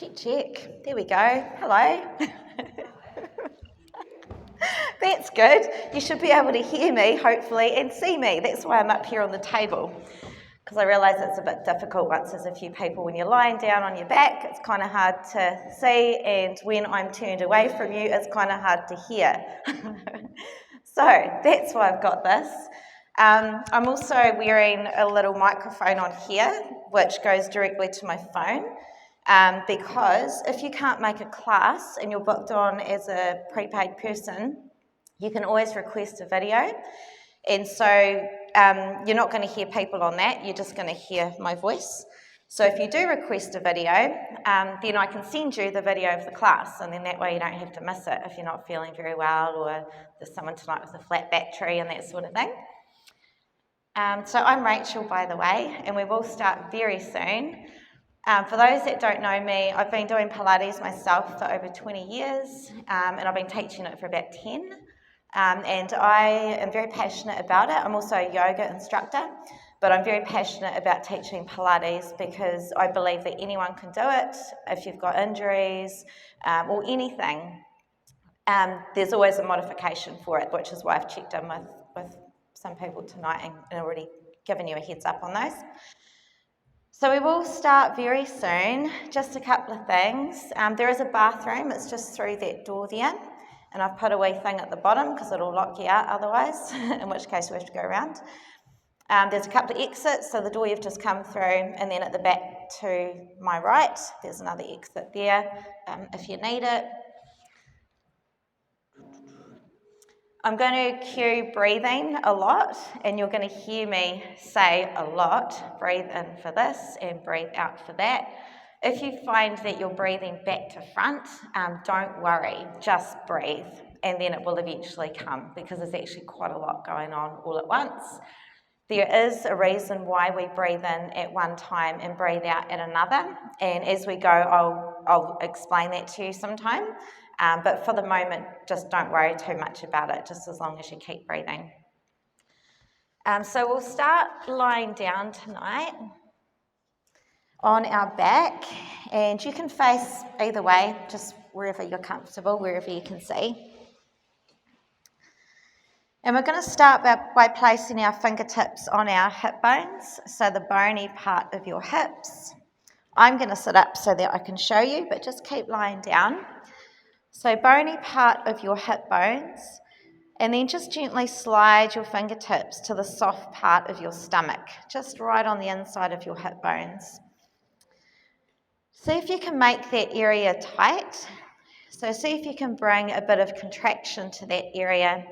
Check. There we go. Hello. That's good. You should be able to hear me, hopefully, and see me. That's why I'm up here on the table, because I realise it's a bit difficult once there's a few people. When you're lying down on your back, it's kind of hard to see, and when I'm turned away from you, it's kind of hard to hear. So that's why I've got this. I'm also wearing a little microphone on here, which goes directly to my phone. Because if you can't make a class and you're booked on as a prepaid person, you can always request a video. And so you're not going to hear people on that, you're just going to hear my voice. So if you do request a video, then I can send you the video of the class, and then that way you don't have to miss it if you're not feeling very well or there's someone tonight with a flat battery and that sort of thing. So I'm Rachel, by the way, and we will start very soon. For those that don't know me, I've been doing Pilates myself for over 20 years, and I've been teaching it for about 10. And I am very passionate about it. I'm also a yoga instructor, but I'm very passionate about teaching Pilates because I believe that anyone can do it if you've got injuries or anything. There's always a modification for it, which is why I've checked in with some people tonight and already given you a heads up on those. So we will start very soon. Just a couple of things. There is a bathroom, it's just through that door there, and I've put a wee thing at the bottom because it'll lock you out otherwise, in which case we have to go around. There's a couple of exits, so the door you've just come through, and then at the back to my right, there's another exit there if you need it. I'm going to cue breathing a lot, and you're going to hear me say a lot. Breathe in for this and breathe out for that. If you find that you're breathing back to front, don't worry, just breathe, and then it will eventually come, because there's actually quite a lot going on all at once. There is a reason why we breathe in at one time and breathe out at another, and as we go, I'll explain that to you sometime. But for the moment, just don't worry too much about it, just as long as you keep breathing. So we'll start lying down tonight on our back, and you can face either way, just wherever you're comfortable, wherever you can see. And we're going to start by placing our fingertips on our hip bones, so the bony part of your hips. I'm going to sit up so that I can show you, but just keep lying down. So bony part of your hip bones, and then just gently slide your fingertips to the soft part of your stomach, just right on the inside of your hip bones. See if you can make that area tight. So see if you can bring a bit of contraction to that area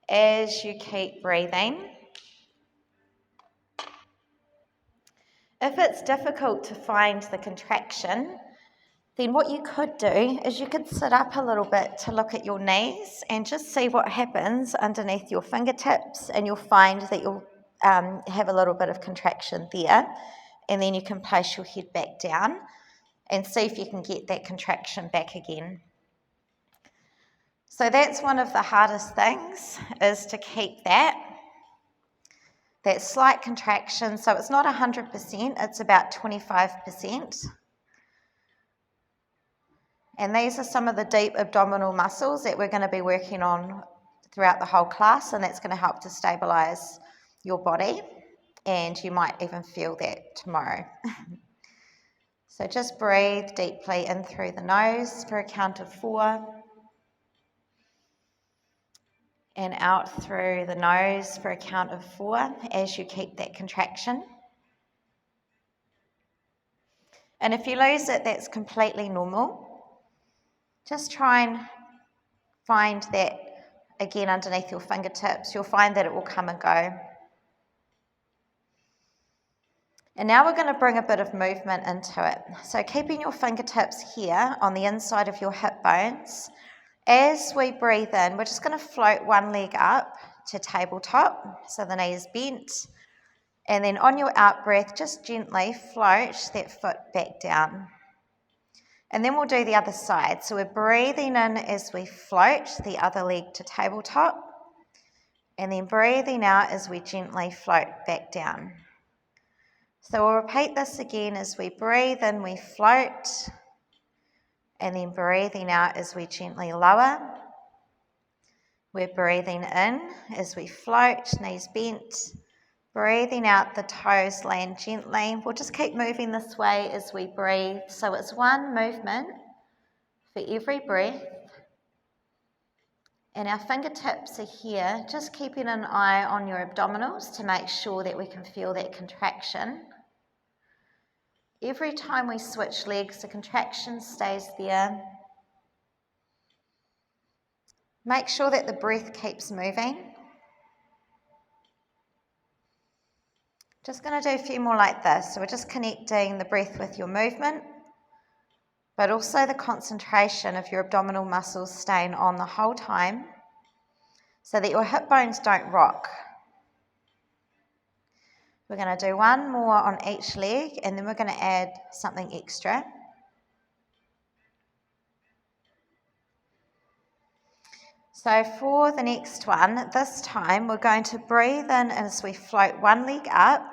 as you keep breathing. If it's difficult to find the contraction, then what you could do is you could sit up a little bit to look at your knees and just see what happens underneath your fingertips, and you'll find that you'll have a little bit of contraction there, and then you can place your head back down and see if you can get that contraction back again. So that's one of the hardest things, is to keep that slight contraction. So it's not 100%, it's about 25%. And these are some of the deep abdominal muscles that we're going to be working on throughout the whole class, and that's going to help to stabilise your body, and you might even feel that tomorrow. So just breathe deeply in through the nose for a count of 4, and out through the nose for a count of 4 as you keep that contraction. And if you lose it, that's completely normal. Just try and find that again underneath your fingertips. You'll find that it will come and go. And now we're going to bring a bit of movement into it. So keeping your fingertips here on the inside of your hip bones. As we breathe in, we're just going to float one leg up to tabletop, so the knee is bent. And then on your out breath, just gently float that foot back down. And then we'll do the other side. So we're breathing in as we float the other leg to tabletop, and then breathing out as we gently float back down. So we'll repeat this again. As we breathe in, we float, And then breathing out as we gently lower. We're breathing in as we float, knees bent. Breathing out, the toes land gently. We'll just keep moving this way as we breathe. So it's one movement for every breath. And our fingertips are here, just keeping an eye on your abdominals to make sure that we can feel that contraction. Every time we switch legs, the contraction stays there. Make sure that the breath keeps moving. Just going to do a few more like this. So we're just connecting the breath with your movement, but also the concentration of your abdominal muscles staying on the whole time so that your hip bones don't rock. We're going to do one more on each leg, and then we're going to add something extra. So for the next one, this time we're going to breathe in as we float one leg up.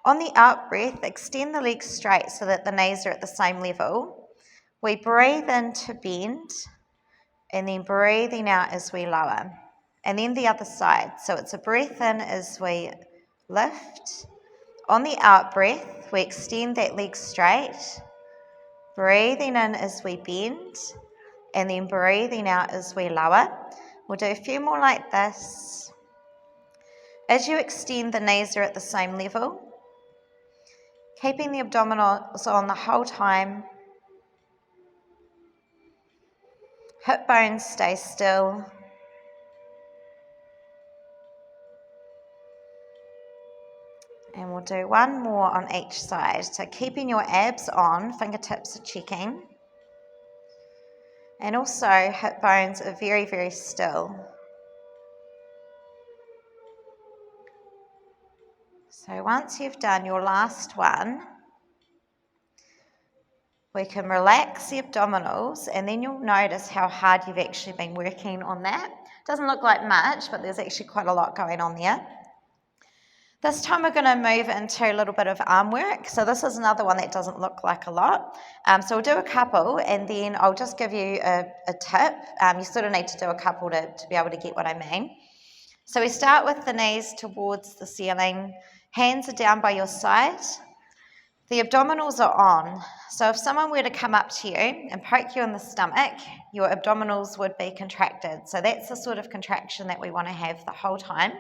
On the out breath, extend the legs straight so that the knees are at the same level. We breathe in to bend, and then breathing out as we lower. And then the other side. So it's a breath in as we lift. On the out breath, we extend that leg straight. Breathing in as we bend, and then breathing out as we lower. We'll do a few more like this. As you extend, the knees are at the same level. Keeping the abdominals on the whole time. Hip bones stay still. And we'll do one more on each side. So keeping your abs on, fingertips are checking. And also hip bones are very, very still. So once you've done your last one, we can relax the abdominals, and then you'll notice how hard you've actually been working on that. Doesn't look like much, but there's actually quite a lot going on there. This time we're going to move into a little bit of arm work. So this is another one that doesn't look like a lot. So we'll do a couple, and then I'll just give you a tip. You sort of need to do a couple to be able to get what I mean. So we start with the knees towards the ceiling. Hands are down by your side. The abdominals are on. So if someone were to come up to you and poke you in the stomach, your abdominals would be contracted. So that's the sort of contraction that we want to have the whole time.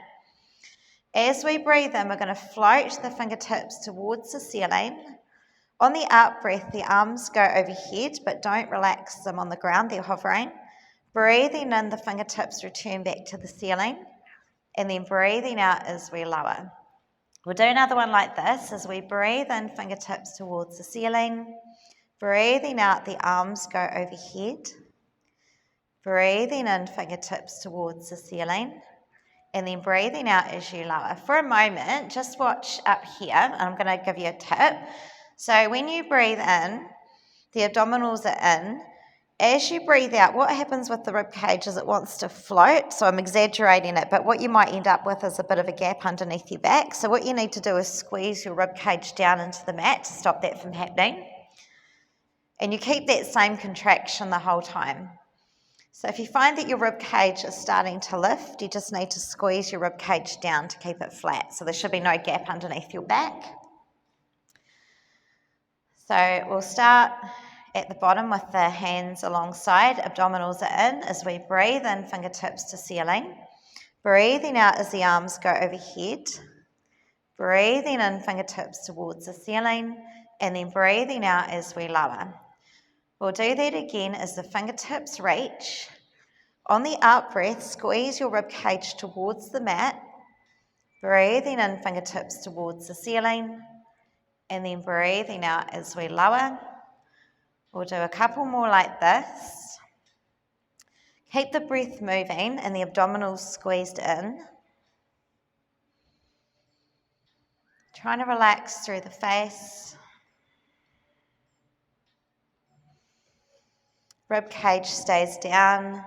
As we breathe in, we're going to float the fingertips towards the ceiling. On the out breath, the arms go overhead, but don't relax them on the ground, they're hovering. Breathing in, the fingertips return back to the ceiling, and then breathing out as we lower. We'll do another one like this. As we breathe in, fingertips towards the ceiling. Breathing out, the arms go overhead. Breathing in, fingertips towards the ceiling. And then breathing out as you lower. For a moment, just watch up here. I'm going to give you a tip. So when you breathe in, the abdominals are in. As you breathe out, what happens with the rib cage is it wants to float. So I'm exaggerating it, but what you might end up with is a bit of a gap underneath your back. So what you need to do is squeeze your rib cage down into the mat to stop that from happening. And you keep that same contraction the whole time. So if you find that your rib cage is starting to lift, you just need to squeeze your rib cage down to keep it flat. So there should be no gap underneath your back. So we'll start at the bottom with the hands alongside, abdominals are in. As we breathe in, fingertips to ceiling. Breathing out as the arms go overhead. Breathing in, fingertips towards the ceiling. And then breathing out as we lower. We'll do that again as the fingertips reach. On the out breath, squeeze your rib cage towards the mat. Breathing in, fingertips towards the ceiling. And then breathing out as we lower. We'll do a couple more like this. Keep the breath moving and the abdominals squeezed in. Trying to relax through the face. Rib cage stays down.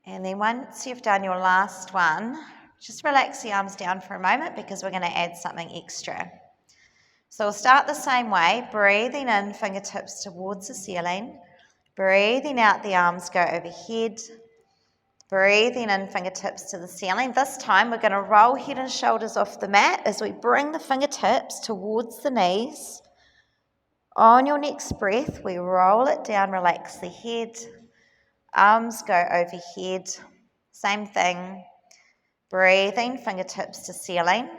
And then once you've done your last one, just relax the arms down for a moment because we're going to add something extra. So we'll start the same way, breathing in, fingertips towards the ceiling. Breathing out, the arms go overhead. Breathing in, fingertips to the ceiling. This time we're going to roll head and shoulders off the mat as we bring the fingertips towards the knees. On your next breath, we roll it down, relax the head. Arms go overhead. Same thing. Breathing, fingertips to ceiling.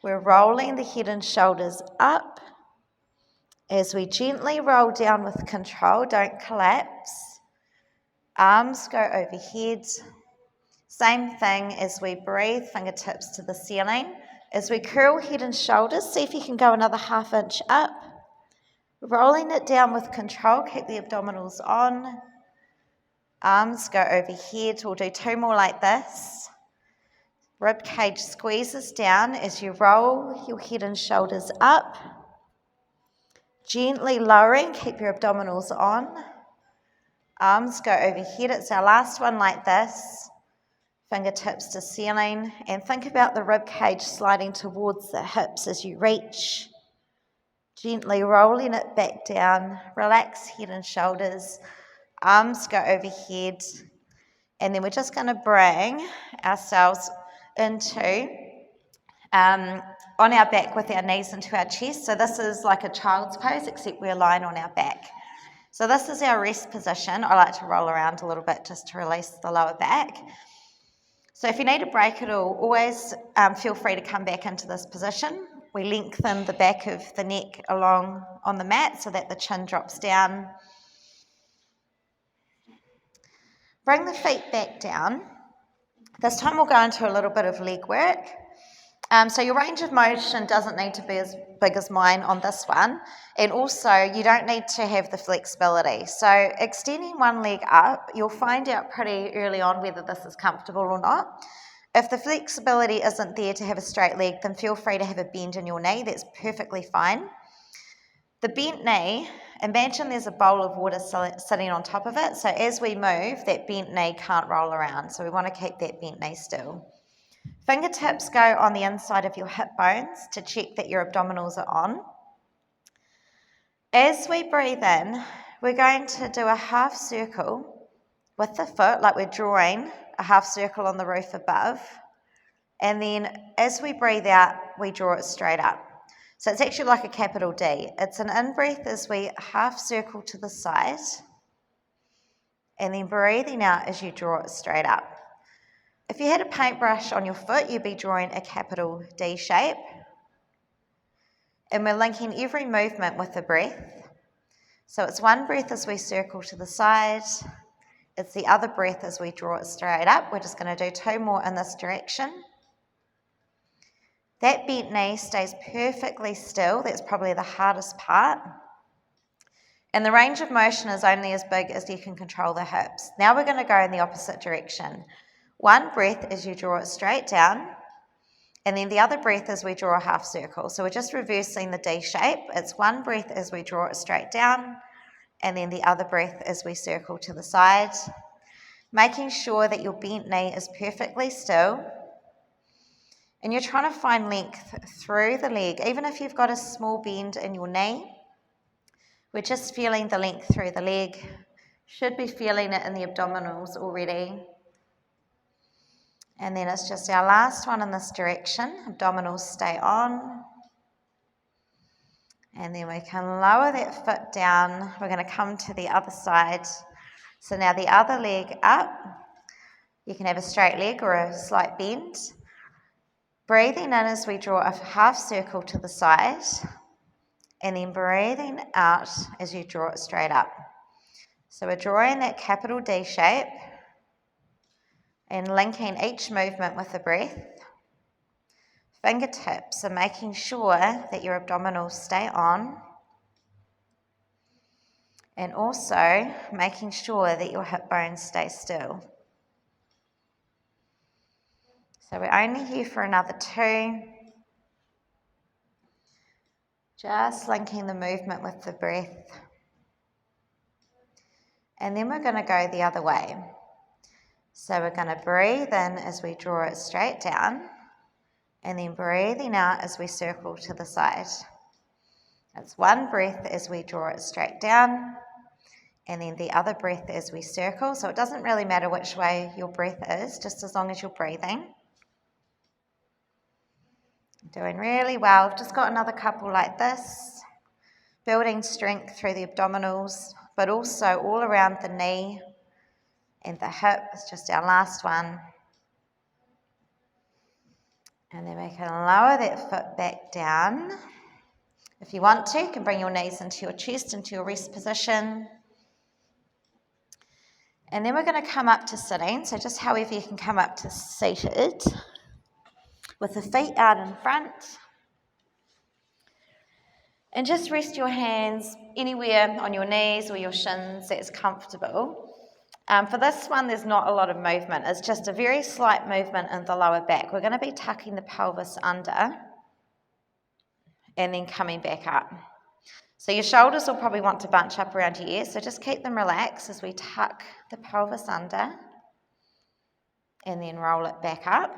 We're rolling the head and shoulders up. As we gently roll down with control, don't collapse. Arms go overhead. Same thing as we breathe, fingertips to the ceiling. As we curl head and shoulders, see if you can go another ½ inch up. Rolling it down with control, keep the abdominals on. Arms go overhead. We'll do 2 more like this. Rib cage squeezes down as you roll your head and shoulders up. Gently lowering, keep your abdominals on. Arms go overhead. It's our last one like this. Fingertips to ceiling. And think about the rib cage sliding towards the hips as you reach. Gently rolling it back down. Relax head and shoulders. Arms go overhead. And then we're just going to bring ourselves into on our back with our knees into our chest. So this is like a child's pose, except we're lying on our back. So this is our rest position. I like to roll around a little bit just to release the lower back. So if you need a break at all, always feel free to come back into this position. We lengthen the back of the neck along on the mat so that the chin drops down. Bring the feet back down. This time we'll go into a little bit of leg work. So your range of motion doesn't need to be as big as mine on this one. And also, you don't need to have the flexibility. So extending one leg up, you'll find out pretty early on whether this is comfortable or not. If the flexibility isn't there to have a straight leg, then feel free to have a bend in your knee. That's perfectly fine. The bent knee, imagine there's a bowl of water sitting on top of it. So as we move, that bent knee can't roll around. So we want to keep that bent knee still. Fingertips go on the inside of your hip bones to check that your abdominals are on. As we breathe in, we're going to do a half circle with the foot, like we're drawing a half circle on the roof above. And then as we breathe out, we draw it straight up. So it's actually like a capital D. It's an in-breath as we half circle to the side, and then breathing out as you draw it straight up. If you had a paintbrush on your foot, you'd be drawing a capital D shape. And we're linking every movement with a breath. So it's one breath as we circle to the side. It's the other breath as we draw it straight up. We're just going to do 2 more in this direction. That bent knee stays perfectly still. That's probably the hardest part. And the range of motion is only as big as you can control the hips. Now we're going to go in the opposite direction. One breath as you draw it straight down, and then the other breath as we draw a half circle. So we're just reversing the D shape. It's one breath as we draw it straight down, and then the other breath as we circle to the side, making sure that your bent knee is perfectly still. And you're trying to find length through the leg. Even if you've got a small bend in your knee, we're just feeling the length through the leg. Should be feeling it in the abdominals already. And then it's just our last one in this direction. Abdominals stay on. And then we can lower that foot down. We're going to come to the other side. So now the other leg up. You can have a straight leg or a slight bend. Breathing in as we draw a half circle to the side. And then breathing out as you draw it straight up. So we're drawing that capital D shape. And linking each movement with a breath. Fingertips are making sure that your abdominals stay on. And also making sure that your hip bones stay still. So we're only here for another 2. Just linking the movement with the breath. And then we're going to go the other way. So we're going to breathe in as we draw it straight down, and then breathing out as we circle to the side. It's one breath as we draw it straight down, and then the other breath as we circle. So it doesn't really matter which way your breath is, just as long as you're breathing. Doing really well. I've just got another couple like this. Building strength through the abdominals, but also all around the knee and the hip. It's just our last one. And then we can lower that foot back down. If you want to, you can bring your knees into your chest, into your rest position. And then we're going to come up to sitting. So just however you can come up to seated, with the feet out in front. And just rest your hands anywhere on your knees or your shins that's comfortable. For this one, there's not a lot of movement. It's just a very slight movement in the lower back. We're going to be tucking the pelvis under and then coming back up. So your shoulders will probably want to bunch up around your ears, so just keep them relaxed as we tuck the pelvis under and then roll it back up.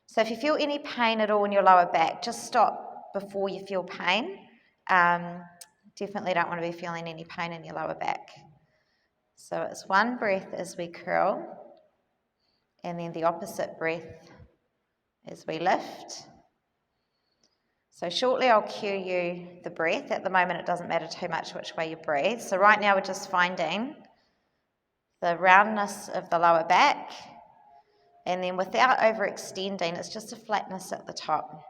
So if you feel any pain at all in your lower back, just stop before you feel pain. Definitely don't want to be feeling any pain in your lower back. So it's one breath as we curl, and then the opposite breath as we lift. So shortly I'll cue you the breath. At the moment it doesn't matter too much which way you breathe. So right now we're just finding the roundness of the lower back, and then without overextending, it's just a flatness at the top.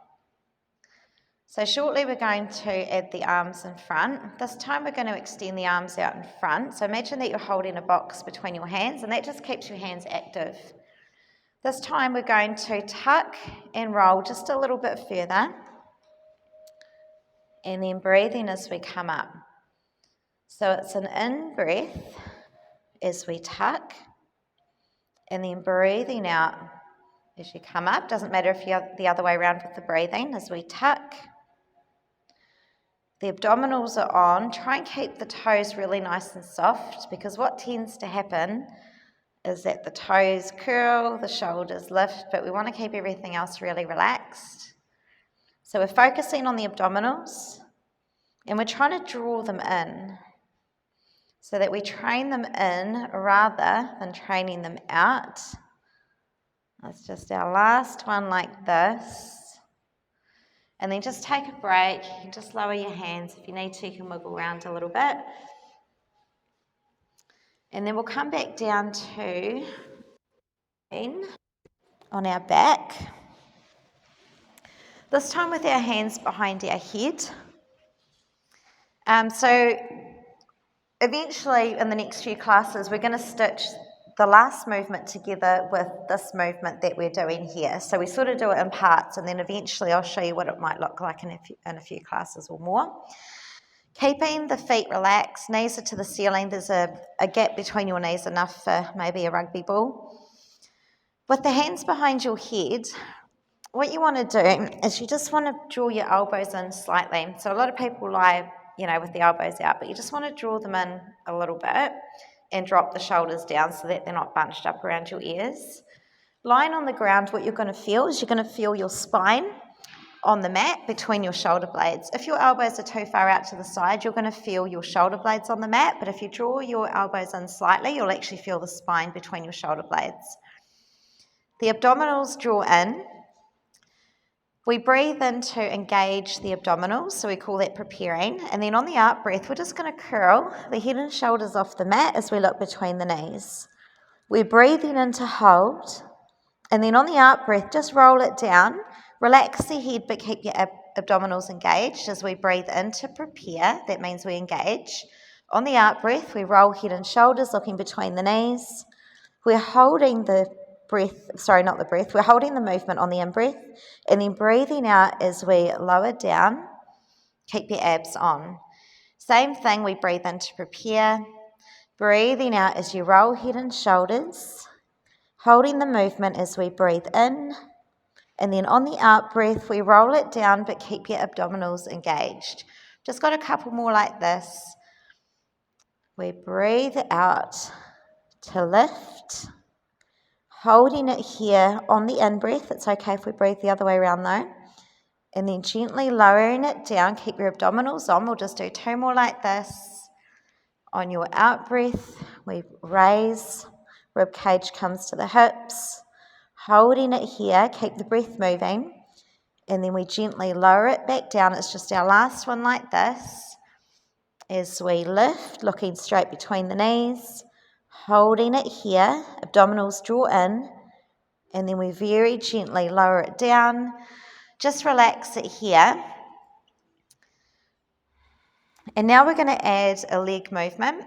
So shortly we're going to add the arms in front. This time we're going to extend the arms out in front. So imagine that you're holding a box between your hands, and that just keeps your hands active. This time we're going to tuck and roll just a little bit further, and then breathing as we come up. So it's an in breath as we tuck, and then breathing out as you come up. Doesn't matter if you're the other way around with the breathing. As we tuck, the abdominals are on. Try and keep the toes really nice and soft, because what tends to happen is that the toes curl, the shoulders lift, but we want to keep everything else really relaxed. So we're focusing on the abdominals, and we're trying to draw them in so that we train them in rather than training them out. That's just our last one like this. And then just take a break. You can just lower your hands. If you need to, you can wiggle around a little bit. And then we'll come back down to on our back. This time with our hands behind our head. So eventually in the next few classes, we're going to stitch the last movement together with this movement that we're doing here. So we sort of do it in parts, and then eventually I'll show you what it might look like in a few classes or more. Keeping the feet relaxed, knees are to the ceiling. There's a gap between your knees enough for maybe a rugby ball. With the hands behind your head, what you want to do is you just want to draw your elbows in slightly. So a lot of people lie, with the elbows out, but you just want to draw them in a little bit and drop the shoulders down so that they're not bunched up around your ears. Lying on the ground, what you're going to feel is you're going to feel your spine on the mat between your shoulder blades. If your elbows are too far out to the side, you're going to feel your shoulder blades on the mat, but if you draw your elbows in slightly, you'll actually feel the spine between your shoulder blades. The abdominals draw in. We breathe in to engage the abdominals, so we call that preparing. And then on the out breath, we're just going to curl the head and shoulders off the mat as we look between the knees. We're breathing in to hold. And then on the out breath, just roll it down. Relax the head, but keep your abdominals engaged as we breathe in to prepare. That means we engage. On the out breath, we roll head and shoulders, looking between the knees. We're holding the we're holding the movement on the in-breath, and then breathing out as we lower down. Keep your abs on. Same thing, we breathe in to prepare. Breathing out as you roll head and shoulders. Holding the movement as we breathe in. And then on the out breath, we roll it down, but keep your abdominals engaged. Just got a couple more like this. We breathe out to lift. Holding it here on the in-breath. It's okay if we breathe the other way around though. And then gently lowering it down, keep your abdominals on. We'll just do 2 more like this. On your out breath, we raise, rib cage comes to the hips. Holding it here, keep the breath moving. And then we gently lower it back down. It's just our last one like this. As we lift, looking straight between the knees, holding it here, abdominals draw in, and then we very gently lower it down. Just relax it here. And now we're going to add a leg movement.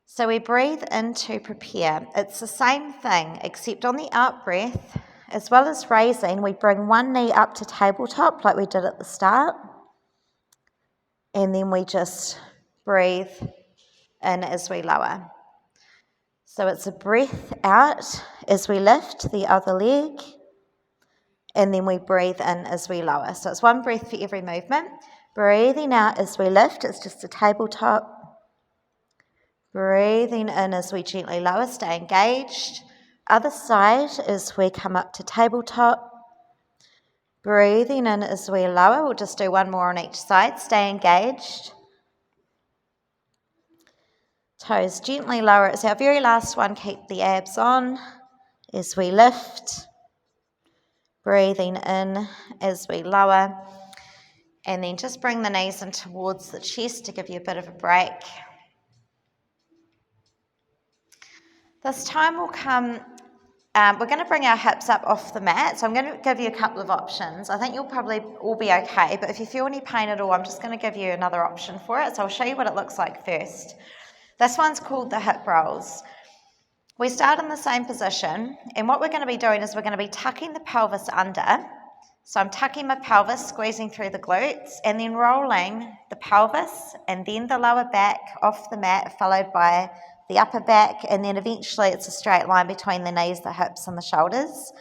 So we breathe in to prepare. It's the same thing, except on the out breath, as well as raising, we bring one knee up to tabletop like we did at the start. And then we just breathe in as we lower. So it's a breath out as we lift the other leg, and then we breathe in as we lower. So it's one breath for every movement. Breathing out as we lift, it's just a tabletop. Breathing in as we gently lower, stay engaged. Other side as we come up to tabletop. Breathing in as we lower. We'll just do one more on each side. Stay engaged. Toes gently lower. It's our very last one. Keep the abs on as we lift. Breathing in as we lower. And then just bring the knees in towards the chest to give you a bit of a break. This time will come, we're going to bring our hips up off the mat, so I'm going to give you a couple of options. I think you'll probably all be okay, but if you feel any pain at all, I'm just going to give you another option for it, so I'll show you what it looks like first. This one's called the hip rolls. We start in the same position, and what we're going to be doing is we're going to be tucking the pelvis under. So I'm tucking my pelvis, squeezing through the glutes, and then rolling the pelvis and then the lower back off the mat, followed by the upper back, and then eventually it's a straight line between the knees, the hips, and the shoulders.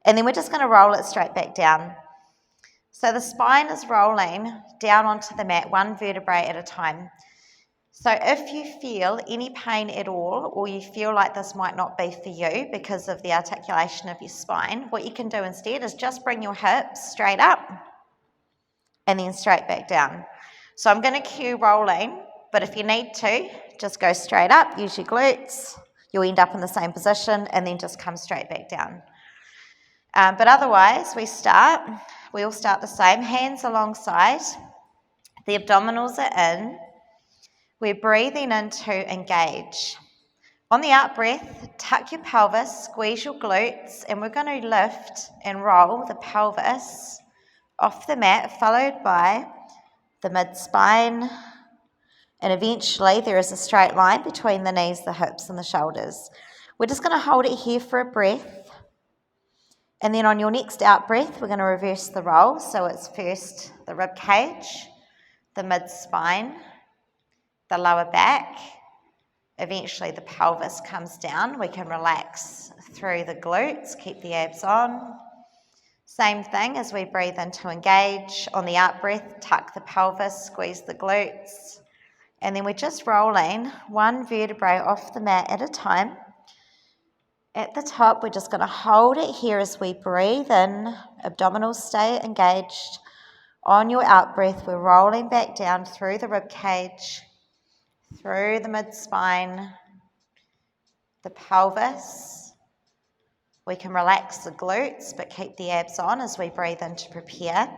And then we're just going to roll it straight back down. So the spine is rolling down onto the mat, one vertebrae at a time. So if you feel any pain at all, or you feel like this might not be for you because of the articulation of your spine, what you can do instead is just bring your hips straight up and then straight back down. So I'm going to cue rolling, but if you need to, just go straight up, use your glutes, you'll end up in the same position, and then just come straight back down. But otherwise, we all start the same, hands alongside, the abdominals are in. We're breathing in to engage. On the out breath, tuck your pelvis, squeeze your glutes, and we're going to lift and roll the pelvis off the mat, followed by the mid-spine, and eventually there is a straight line between the knees, the hips, and the shoulders. We're just going to hold it here for a breath, and then on your next out breath, we're going to reverse the roll. So it's first the rib cage, the mid-spine, the lower back, eventually the pelvis comes down. We can relax through the glutes, keep the abs on. Same thing as we breathe in to engage. On the out breath, tuck the pelvis, squeeze the glutes. And then we're just rolling one vertebrae off the mat at a time. At the top, we're just going to hold it here as we breathe in. Abdominals stay engaged. On your out breath, we're rolling back down through the rib cage, through the mid-spine, the pelvis. We can relax the glutes, but keep the abs on as we breathe in to prepare.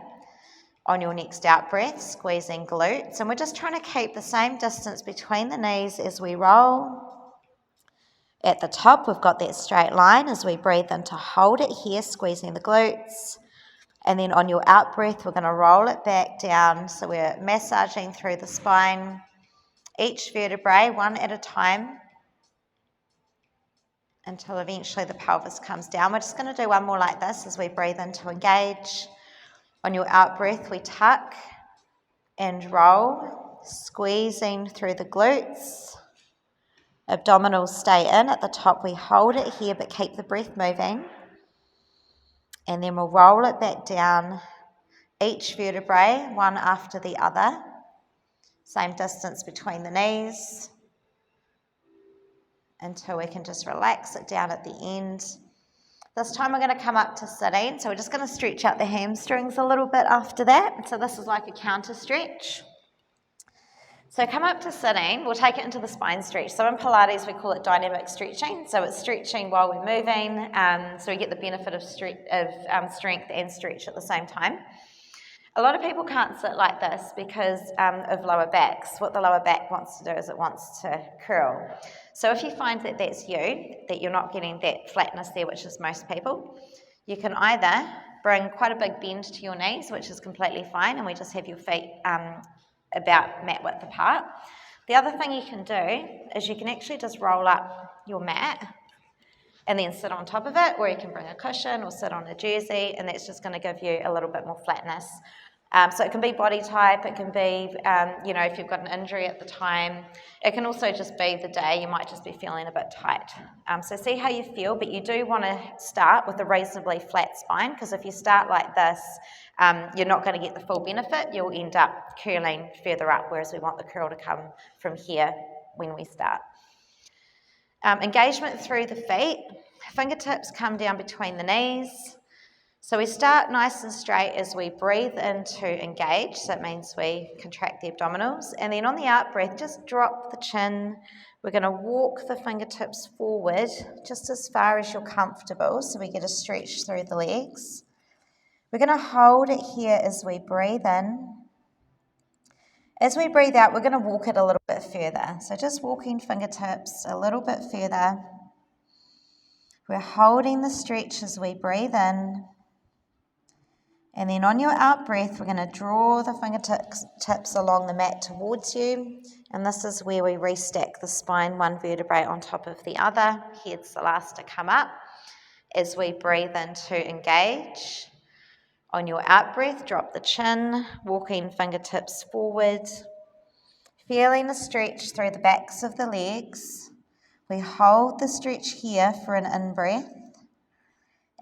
On your next out breath, squeezing glutes. And we're just trying to keep the same distance between the knees as we roll. At the top, we've got that straight line as we breathe in to hold it here, squeezing the glutes. And then on your out breath, we're going to roll it back down. So we're massaging through the spine, each vertebrae, one at a time, until eventually the pelvis comes down. We're just going to do one more like this as we breathe in to engage. On your out breath, we tuck and roll, squeezing through the glutes. Abdominals stay in. At the top, we hold it here, but keep the breath moving. And then we'll roll it back down, each vertebrae, one after the other. Same distance between the knees, until we can just relax it down at the end. This time we're going to come up to sitting, so we're just going to stretch out the hamstrings a little bit after that. So this is like a counter stretch. So come up to sitting, we'll take it into the spine stretch. So in Pilates we call it dynamic stretching, so it's stretching while we're moving, so we get the benefit of strength and stretch at the same time. A lot of people can't sit like this because of lower backs. What the lower back wants to do is it wants to curl. So if you find that that's you, that you're not getting that flatness there, which is most people, you can either bring quite a big bend to your knees, which is completely fine, and we just have your feet about mat width apart. The other thing you can do is you can actually just roll up your mat and then sit on top of it, or you can bring a cushion or sit on a jersey, and that's just going to give you a little bit more flatness. So it can be body type, it can be, if you've got an injury at the time. It can also just be the day, you might just be feeling a bit tight. So see how you feel, but you do want to start with a reasonably flat spine, because if you start like this, you're not going to get the full benefit. You'll end up curling further up, whereas we want the curl to come from here when we start. Engagement through the feet. Fingertips come down between the knees. So we start nice and straight as we breathe in to engage. So that means we contract the abdominals. And then on the out breath, just drop the chin. We're going to walk the fingertips forward just as far as you're comfortable, so we get a stretch through the legs. We're going to hold it here as we breathe in. As we breathe out, we're going to walk it a little bit further. So just walking fingertips a little bit further. We're holding the stretch as we breathe in. And then on your out breath, we're going to draw the fingertips along the mat towards you. And this is where we restack the spine, one vertebrae on top of the other. Head's the last to come up. As we breathe in to engage. On your out breath, drop the chin, walking fingertips forward. Feeling the stretch through the backs of the legs. We hold the stretch here for an in-breath.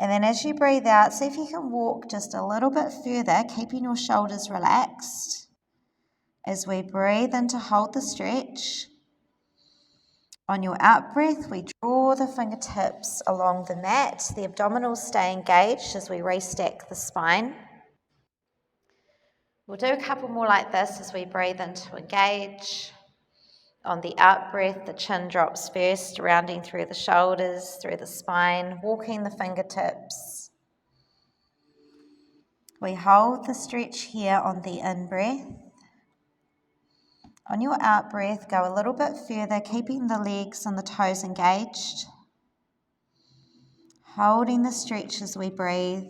And then as you breathe out, see if you can walk just a little bit further, keeping your shoulders relaxed. As we breathe in to hold the stretch. On your out breath, we draw the fingertips along the mat. The abdominals stay engaged as we restack the spine. We'll do a couple more like this as we breathe in to engage. On the out breath, the chin drops first, rounding through the shoulders, through the spine, walking the fingertips. We hold the stretch here on the in-breath. On your out breath, go a little bit further, keeping the legs and the toes engaged. Holding the stretch as we breathe.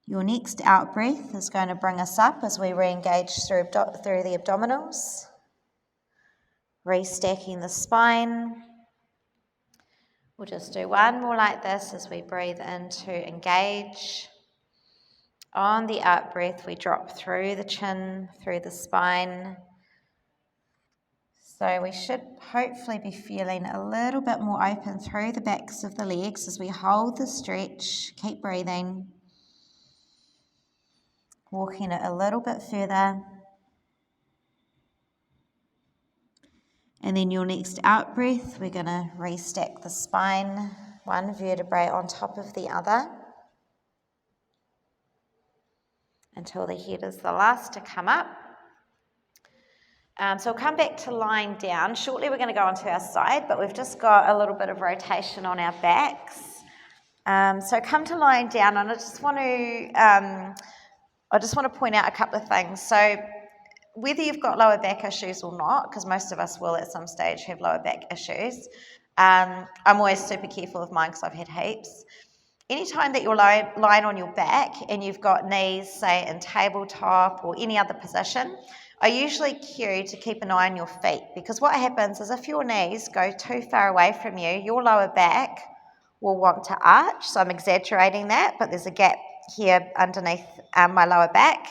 Your next out breath is going to bring us up as we re-engage through the abdominals. Restacking the spine. We'll just do one more like this as we breathe in to engage. On the out breath, we drop through the chin, through the spine. So we should hopefully be feeling a little bit more open through the backs of the legs as we hold the stretch. Keep breathing. Walking it a little bit further. And then your next out breath, we're going to restack the spine, one vertebrae on top of the other, until the head is the last to come up. So we'll come back to lying down. Shortly we're going to go onto our side, but we've just got a little bit of rotation on our backs. So come to lying down, and I just want to point out a couple of things. So whether you've got lower back issues or not, because most of us will at some stage have lower back issues, I'm always super careful of mine because I've had heaps. Anytime that you're lying on your back and you've got knees, say, in tabletop or any other position, I usually cue to keep an eye on your feet, because what happens is if your knees go too far away from you, your lower back will want to arch. So I'm exaggerating that, but there's a gap here underneath my lower back.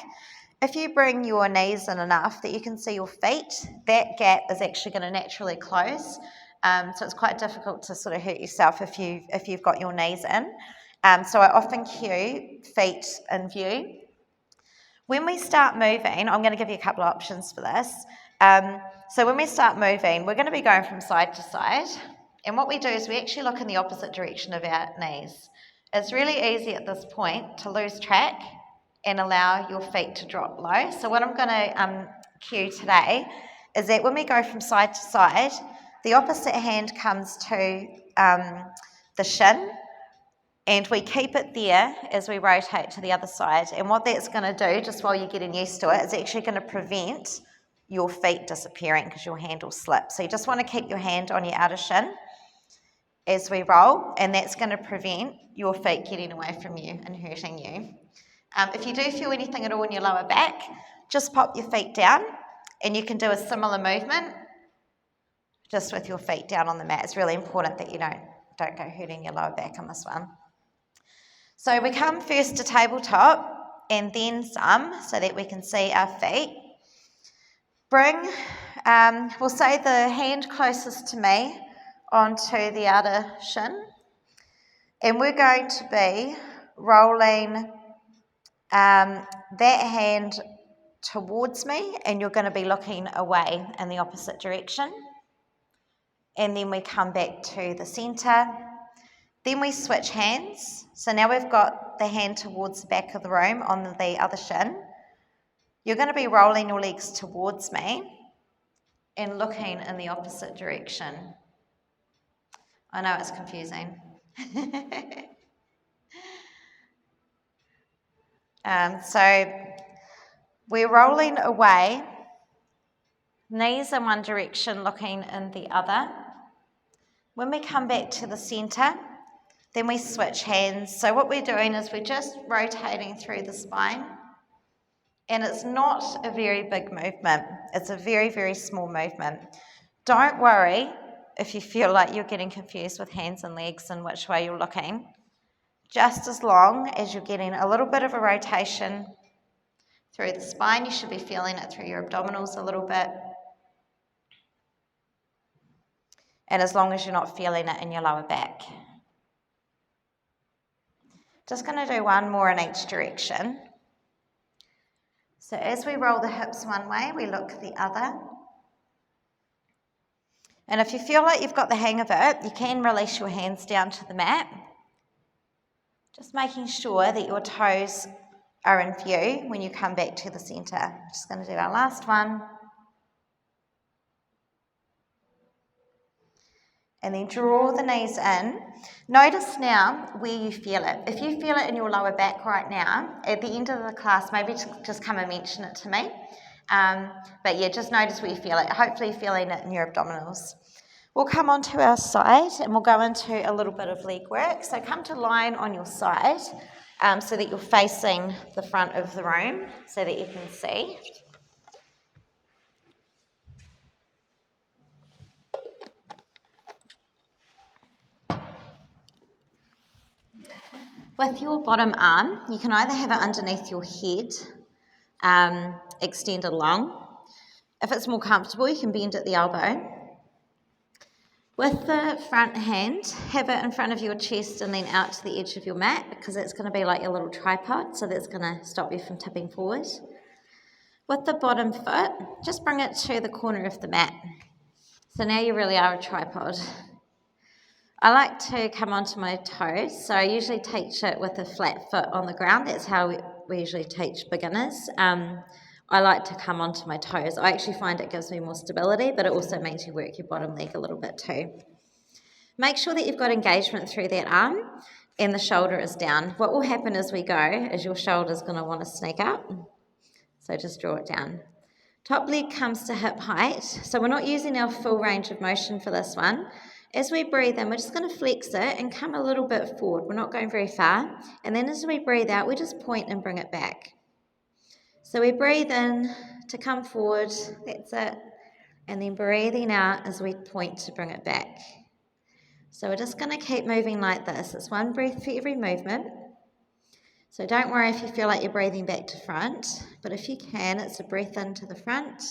If you bring your knees in enough that you can see your feet, that gap is actually going to naturally close. So it's quite difficult to sort of hurt yourself if you've got your knees in. So I often cue feet in view. When we start moving, I'm going to give you a couple of options for this. So when we start moving, we're going to be going from side to side. And what we do is we actually look in the opposite direction of our knees. It's really easy at this point to lose track and allow your feet to drop low. So what I'm going to cue today is that when we go from side to side, the opposite hand comes to the shin, and we keep it there as we rotate to the other side. And what that's going to do, just while you're getting used to it, is actually going to prevent your feet disappearing because your hand will slip. So you just want to keep your hand on your outer shin as we roll, and that's going to prevent your feet getting away from you and hurting you. If you do feel anything at all in your lower back, just pop your feet down, and you can do a similar movement just with your feet down on the mat. It's really important that you don't go hurting your lower back on this one. So we come first to tabletop and then some so that we can see our feet. Bring, we'll say the hand closest to me onto the outer shin, and we're going to be rolling that hand towards me, and you're going to be looking away in the opposite direction. And then we come back to the centre. Then we switch hands. So now we've got the hand towards the back of the room on the other shin. You're going to be rolling your legs towards me and looking in the opposite direction. I know it's confusing. So we're rolling away, knees in one direction, looking in the other. When we come back to the centre, then we switch hands. So what we're doing is we're just rotating through the spine, and it's not a very big movement. It's a very, very small movement. Don't worry if you feel like you're getting confused with hands and legs and which way you're looking. Just as long as you're getting a little bit of a rotation through the spine, you should be feeling it through your abdominals a little bit. And as long as you're not feeling it in your lower back. Just going to do one more in each direction. So as we roll the hips one way, we look the other. And if you feel like you've got the hang of it, you can release your hands down to the mat. Just making sure that your toes are in view when you come back to the centre. Just going to do our last one. And then draw the knees in. Notice now where you feel it. If you feel it in your lower back right now, at the end of the class, maybe just come and mention it to me. But yeah, just notice where you feel it. Hopefully you're feeling it in your abdominals. We'll come onto our side and we'll go into a little bit of leg work. So come to lying on your side so that you're facing the front of the room so that you can see. With your bottom arm, you can either have it underneath your head, extended long. If it's more comfortable, you can bend at the elbow. With the front hand, have it in front of your chest and then out to the edge of your mat because it's going to be like your little tripod, so that's going to stop you from tipping forward. With the bottom foot, just bring it to the corner of the mat. So now you really are a tripod. I like to come onto my toes, so I usually teach it with a flat foot on the ground. That's how we usually teach beginners. I like to come onto my toes. I actually find it gives me more stability, but it also makes you work your bottom leg a little bit too. Make sure that you've got engagement through that arm and the shoulder is down. What will happen as we go is your shoulder's going to want to sneak up, so just draw it down. Top leg comes to hip height, so we're not using our full range of motion for this one. As we breathe in, we're just going to flex it and come a little bit forward. We're not going very far. And then as we breathe out, we just point and bring it back. So we breathe in to come forward, that's it. And then breathing out as we point to bring it back. So we're just going to keep moving like this. It's one breath for every movement. So don't worry if you feel like you're breathing back to front. But if you can, it's a breath into the front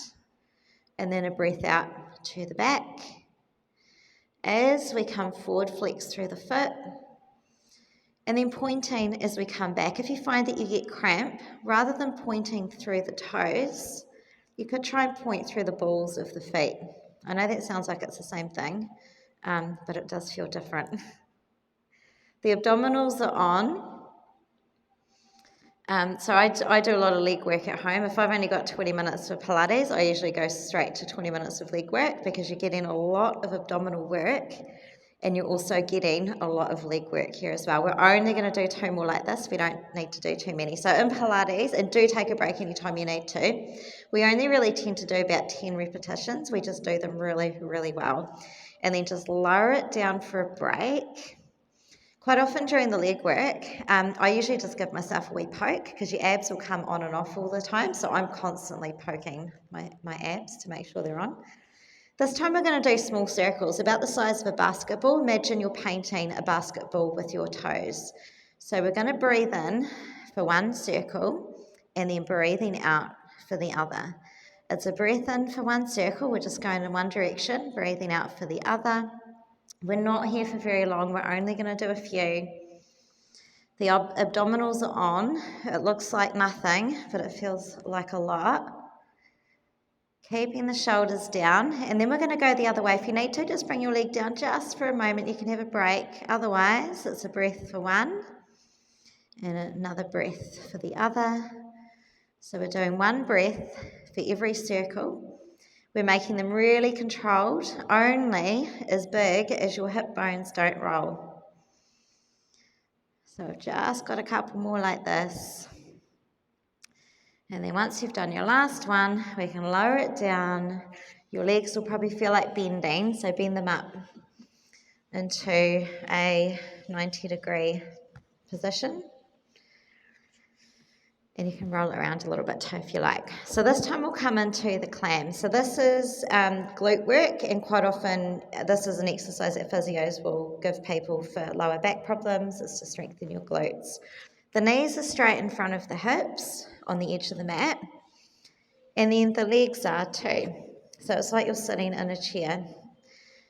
and then a breath out to the back. As we come forward, flex through the foot, and then pointing as we come back. If you find that you get cramp, rather than pointing through the toes, you could try and point through the balls of the feet. I know that sounds like it's the same thing, but it does feel different. The abdominals are on. So I do a lot of leg work at home. If I've only got 20 minutes for Pilates, I usually go straight to 20 minutes of leg work because you're getting a lot of abdominal work and you're also getting a lot of leg work here as well. We're only going to do 2 more like this. We don't need to do too many. So in Pilates, and do take a break anytime you need to, we only really tend to do about 10 repetitions. We just do them really, really well. And then just lower it down for a break. Quite often during the leg work, I usually just give myself a wee poke because your abs will come on and off all the time. So I'm constantly poking my abs to make sure they're on. This time we're going to do small circles, about the size of a basketball. Imagine you're painting a basketball with your toes. So we're going to breathe in for one circle and then breathing out for the other. It's a breath in for one circle. We're just going in one direction, breathing out for the other. We're not here for very long. We're only going to do a few. The abdominals are on. It looks like nothing, but it feels like a lot. Keeping the shoulders down. And then we're going to go the other way. If you need to, just bring your leg down just for a moment. You can have a break. Otherwise, it's a breath for one and another breath for the other. So we're doing one breath for every circle. We're making them really controlled, only as big as your hip bones don't roll. So I've just got a couple more like this. And then once you've done your last one, we can lower it down. Your legs will probably feel like bending, so bend them up into a 90-degree position. And you can roll it around a little bit too if you like. So this time we'll come into the clams. So this is glute work, and quite often this is an exercise that physios will give people for lower back problems. It's to strengthen your glutes. The knees are straight in front of the hips on the edge of the mat, and then the legs are too. So it's like you're sitting in a chair.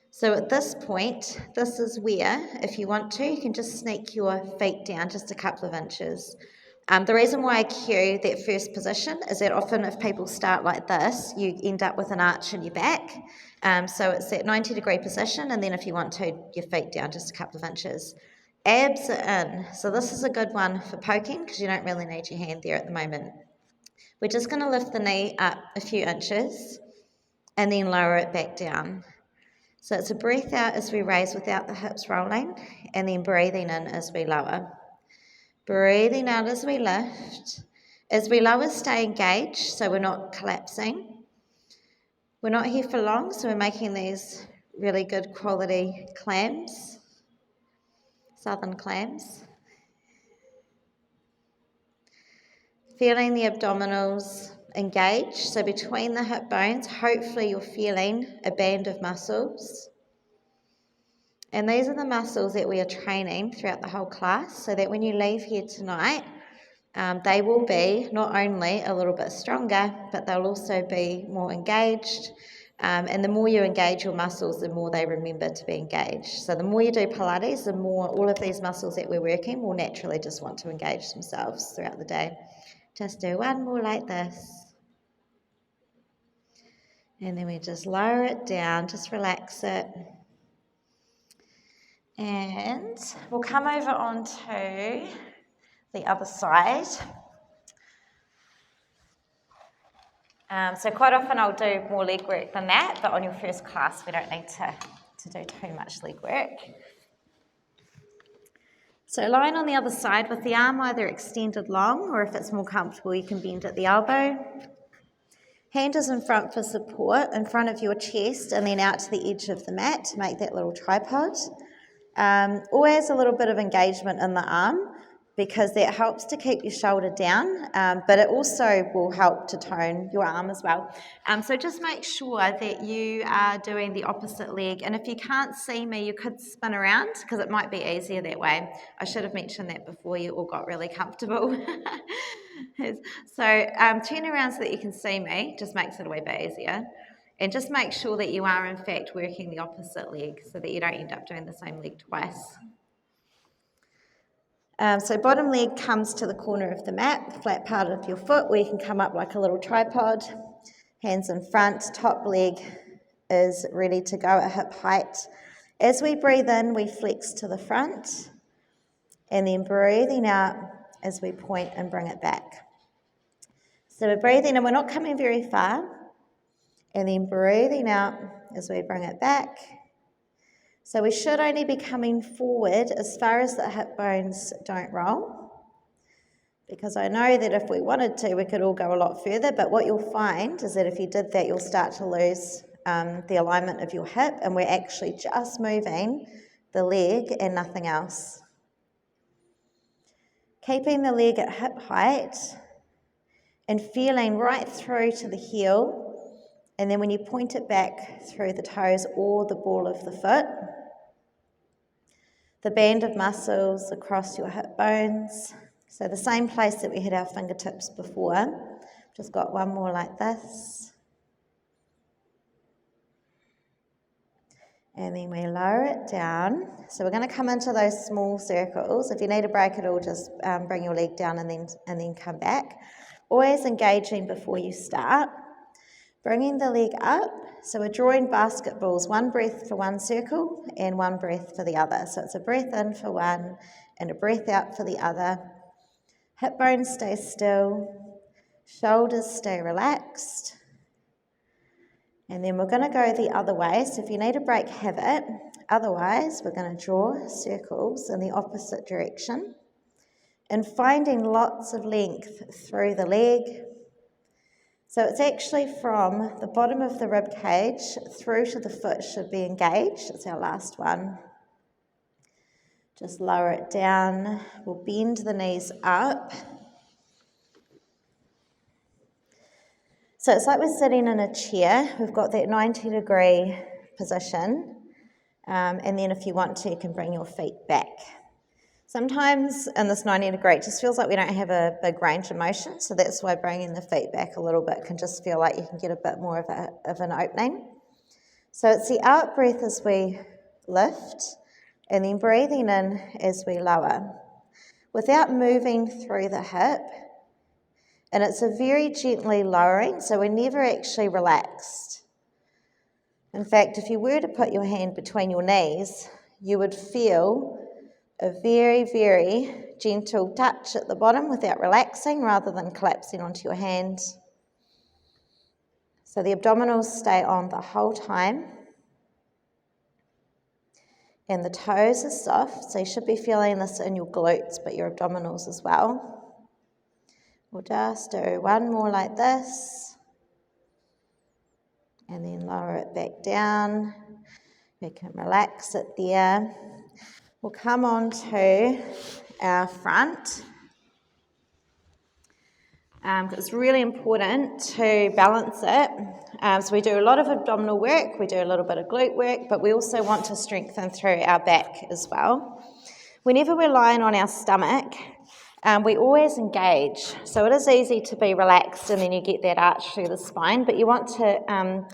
So at this point, this is where, if you want to, you can just sneak your feet down just a couple of inches. The reason why I cue that first position is that often if people start like this, you end up with an arch in your back. So it's that 90-degree position, and then if you want to, your feet down just a couple of inches. Abs are in. So this is a good one for poking because you don't really need your hand there at the moment. We're just going to lift the knee up a few inches and then lower it back down. So it's a breath out as we raise without the hips rolling, and then breathing in as we lower. Breathing out as we lift. As we lower, stay engaged so we're not collapsing. We're not here for long, so we're making these really good quality clams, southern clams. Feeling the abdominals engaged, so between the hip bones, hopefully you're feeling a band of muscles. And these are the muscles that we are training throughout the whole class, so that when you leave here tonight, they will be not only a little bit stronger, but they'll also be more engaged. And the more you engage your muscles, the more they remember to be engaged. So the more you do Pilates, the more all of these muscles that we're working will naturally just want to engage themselves throughout the day. Just do one more like this. And then we just lower it down, just relax it. And we'll come over onto the other side. So quite often I'll do more leg work than that, but on your first class we don't need to do too much leg work. So lying on the other side with the arm either extended long, or if it's more comfortable you can bend at the elbow. Hand is in front for support, in front of your chest, and then out to the edge of the mat to make that little tripod. Always a little bit of engagement in the arm because that helps to keep your shoulder down, but it also will help to tone your arm as well. So just make sure that you are doing the opposite leg, and if you can't see me, you could spin around because it might be easier that way. I should have mentioned that before you all got really comfortable. So turn around so that you can see me, just makes it a wee bit easier. And just make sure that you are in fact working the opposite leg so that you don't end up doing the same leg twice. So bottom leg comes to the corner of the mat, the flat part of your foot where you can come up like a little tripod. Hands in front, top leg is ready to go at hip height. As we breathe in, we flex to the front, and then breathing out as we point and bring it back. So we're breathing in, we're not coming very far, and then breathing out as we bring it back. So we should only be coming forward as far as the hip bones don't roll, because I know that if we wanted to, we could all go a lot further, but what you'll find is that if you did that, you'll start to lose the alignment of your hip, and we're actually just moving the leg and nothing else. Keeping the leg at hip height and feeling right through to the heel, and then when you point it back through the toes or the ball of the foot, the band of muscles across your hip bones. So the same place that we had our fingertips before. Just got one more like this. And then we lower it down. So we're going to come into those small circles. If you need a break at all, just bring your leg down and then come back. Always engaging before you start. Bringing the leg up. So we're drawing basketballs, one breath for one circle and one breath for the other. So it's a breath in for one and a breath out for the other. Hip bones stay still. Shoulders stay relaxed. And then we're going to go the other way. So if you need a break, have it. Otherwise, we're going to draw circles in the opposite direction. And finding lots of length through the leg. So it's actually from the bottom of the rib cage through to the foot should be engaged. It's our last one. Just lower it down. We'll bend the knees up. So it's like we're sitting in a chair. We've got that 90-degree position. And then if you want to, you can bring your feet back. Sometimes in this 90-degree, it just feels like we don't have a big range of motion. So that's why bringing the feet back a little bit can just feel like you can get a bit more of an opening. So it's the out breath as we lift, and then breathing in as we lower, without moving through the hip. And it's a very gently lowering, so we're never actually relaxed. In fact, if you were to put your hand between your knees, you would feel a very, very gentle touch at the bottom without relaxing, rather than collapsing onto your hand. So the abdominals stay on the whole time. And the toes are soft, so you should be feeling this in your glutes, but your abdominals as well. We'll just do one more like this, and then lower it back down. We can relax it there. We'll come on to our front. It's really important to balance it. So we do a lot of abdominal work, we do a little bit of glute work, but we also want to strengthen through our back as well. Whenever we're lying on our stomach, we always engage. So it is easy to be relaxed and then you get that arch through the spine, but you want to,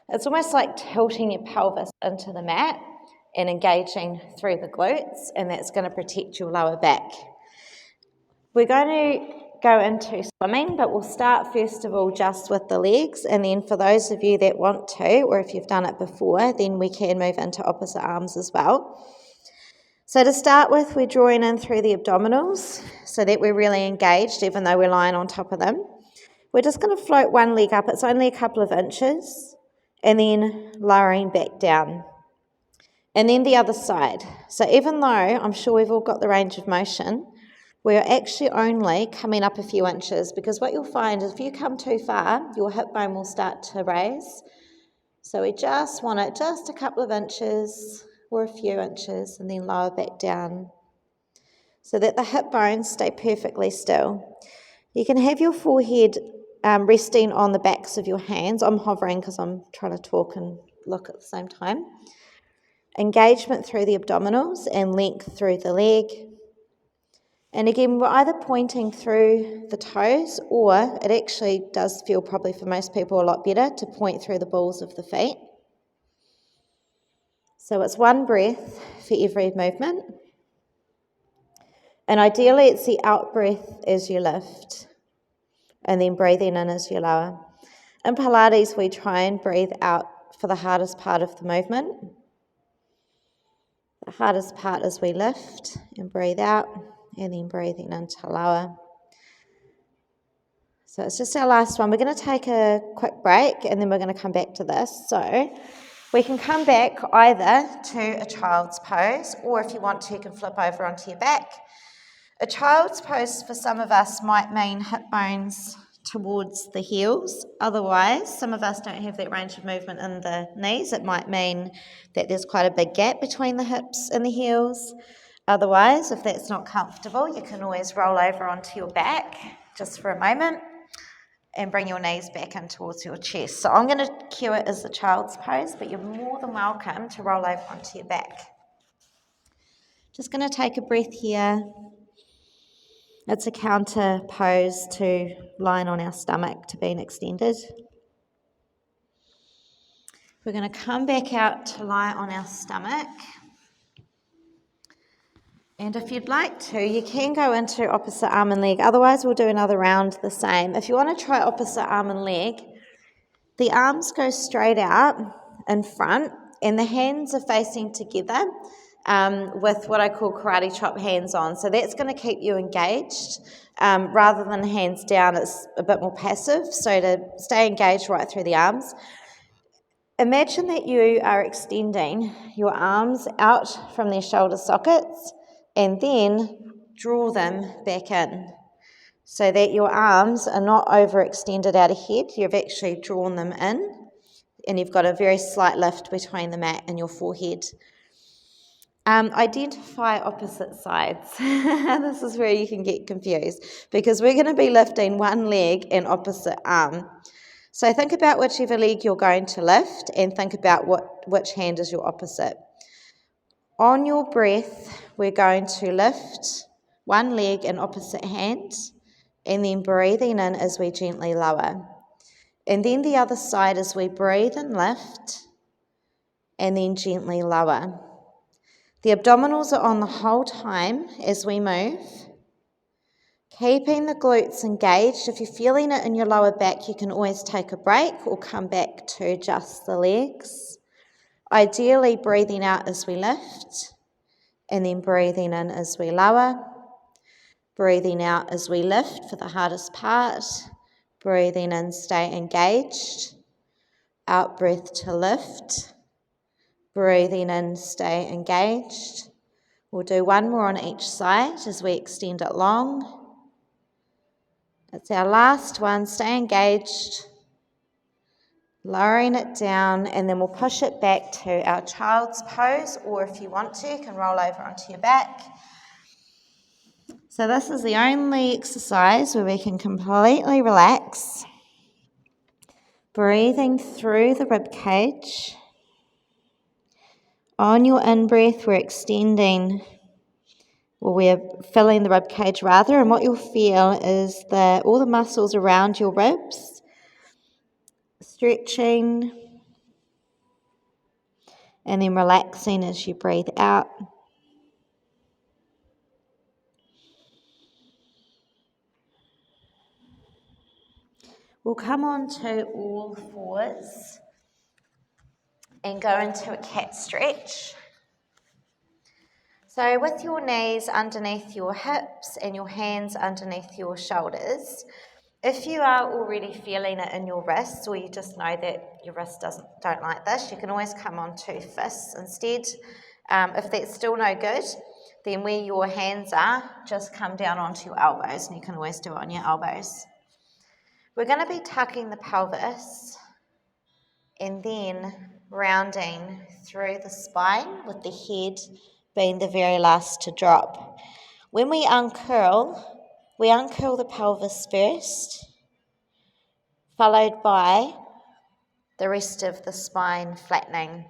it's almost like tilting your pelvis into the mat and engaging through the glutes, and that's going to protect your lower back. We're going to go into swimming, but we'll start first of all just with the legs, and then for those of you that want to, or if you've done it before, then we can move into opposite arms as well. So to start with, we're drawing in through the abdominals so that we're really engaged even though we're lying on top of them. We're just going to float one leg up, it's only a couple of inches, and then lowering back down. And then the other side. So even though I'm sure we've all got the range of motion, we're actually only coming up a few inches, because what you'll find is if you come too far, your hip bone will start to raise. So we just want it just a couple of inches or a few inches, and then lower back down so that the hip bones stay perfectly still. You can have your forehead resting on the backs of your hands. I'm hovering because I'm trying to talk and look at the same time. Engagement through the abdominals and length through the leg. And again, we're either pointing through the toes, or it actually does feel probably for most people a lot better to point through the balls of the feet. So it's one breath for every movement. And ideally it's the out breath as you lift, and then breathing in as you lower. In Pilates, we try and breathe out for the hardest part of the movement. the hardest part as we lift and breathe out, and then breathing in to lower. So it's just our last one. We're going to take a quick break and then we're going to come back to this. So we can come back either to a child's pose, or if you want to, you can flip over onto your back. A child's pose for some of us might mean hip bones towards the heels. Otherwise, some of us don't have that range of movement in the knees. It might mean that there's quite a big gap between the hips and the heels. Otherwise, if that's not comfortable, you can always roll over onto your back just for a moment and bring your knees back in towards your chest. So I'm going to cue it as the child's pose, but you're more than welcome to roll over onto your back. Just going to take a breath here. It's a counter pose to lying on our stomach, to being extended. We're going to come back out to lie on our stomach. And if you'd like to, you can go into opposite arm and leg. Otherwise, we'll do another round the same. If you want to try opposite arm and leg, the arms go straight out in front and the hands are facing together with what I call karate chop hands on. So that's going to keep you engaged. Rather than hands down, it's a bit more passive. So to stay engaged right through the arms, imagine that you are extending your arms out from their shoulder sockets and then draw them back in so that your arms are not overextended out ahead. You've actually drawn them in and you've got a very slight lift between the mat and your forehead. Identify opposite sides. This is where you can get confused because we're going to be lifting one leg and opposite arm. So think about whichever leg you're going to lift and think about which hand is your opposite. On your breath, we're going to lift one leg and opposite hand and then breathing in as we gently lower. And then the other side as we breathe and lift and then gently lower. The abdominals are on the whole time as we move. Keeping the glutes engaged. If you're feeling it in your lower back, you can always take a break or come back to just the legs. Ideally, breathing out as we lift and then breathing in as we lower. Breathing out as we lift for the hardest part. Breathing in, stay engaged. Out breath to lift. Breathing in, stay engaged. We'll do one more on each side as we extend it long. It's our last one. Stay engaged. Lowering it down, and then we'll push it back to our child's pose, or if you want to, you can roll over onto your back. So this is the only exercise where we can completely relax. Breathing through the rib cage. On your in-breath, we're extending, or we're filling the rib cage rather, and what you'll feel is all the muscles around your ribs stretching and then relaxing as you breathe out. We'll come on to all fours and go into a cat stretch. So with your knees underneath your hips and your hands underneath your shoulders, if you are already feeling it in your wrists, or you just know that your wrist don't like this, you can always come on to fists instead. If that's still no good, then where your hands are, just come down onto your elbows, and you can always do it on your elbows. We're going to be tucking the pelvis and then rounding through the spine with the head being the very last to drop. When we uncurl the pelvis first, followed by the rest of the spine flattening.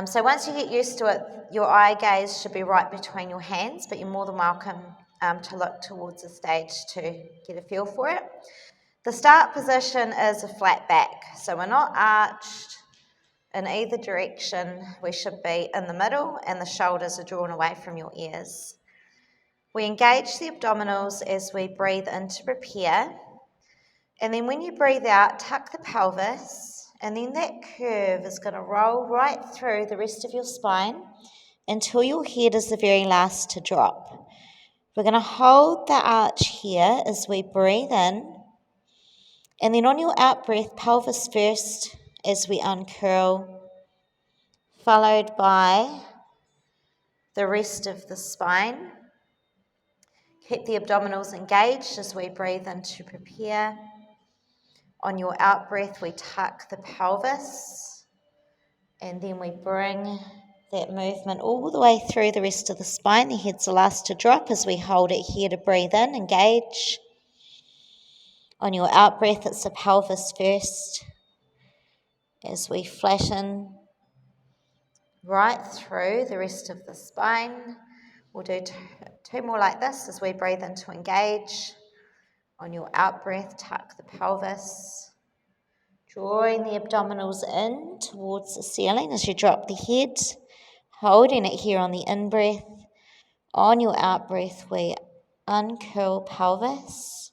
So once you get used to it, your eye gaze should be right between your hands, but you're more than welcome to look towards the stage to get a feel for it. The start position is a flat back, so we're not arched in either direction. We should be in the middle, and the shoulders are drawn away from your ears. We engage the abdominals as we breathe in to prepare, and then when you breathe out, tuck the pelvis, and then that curve is going to roll right through the rest of your spine until your head is the very last to drop. We're going to hold the arch here as we breathe in. And then on your out breath, pelvis first as we uncurl, followed by the rest of the spine. Keep the abdominals engaged as we breathe in to prepare. On your out breath, we tuck the pelvis, and then we bring that movement all the way through the rest of the spine. The head's the last to drop as we hold it here to breathe in, engage. On your out breath, it's the pelvis first as we flatten right through the rest of the spine. We'll do two more like this as we breathe in to engage. On your out breath, tuck the pelvis, drawing the abdominals in towards the ceiling as you drop the head, holding it here on the in breath. On your out breath, we uncurl pelvis,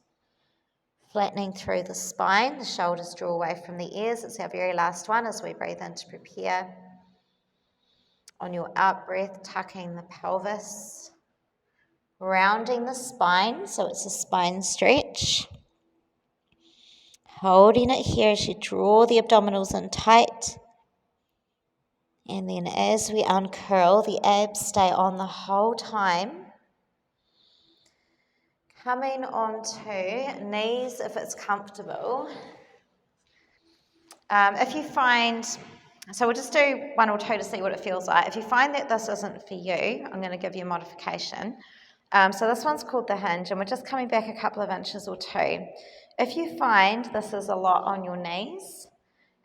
flattening through the spine. The shoulders draw away from the ears. It's our very last one as we breathe in to prepare. On your out breath, tucking the pelvis, rounding the spine, so it's a spine stretch. Holding it here as you draw the abdominals in tight. And then as we uncurl, the abs stay on the whole time. Coming onto knees if it's comfortable. If you find, so we'll just do one or two to see what it feels like. If you find that this isn't for you, I'm going to give you a modification. So this one's called the hinge, and we're just coming back a couple of inches or two. If you find this is a lot on your knees,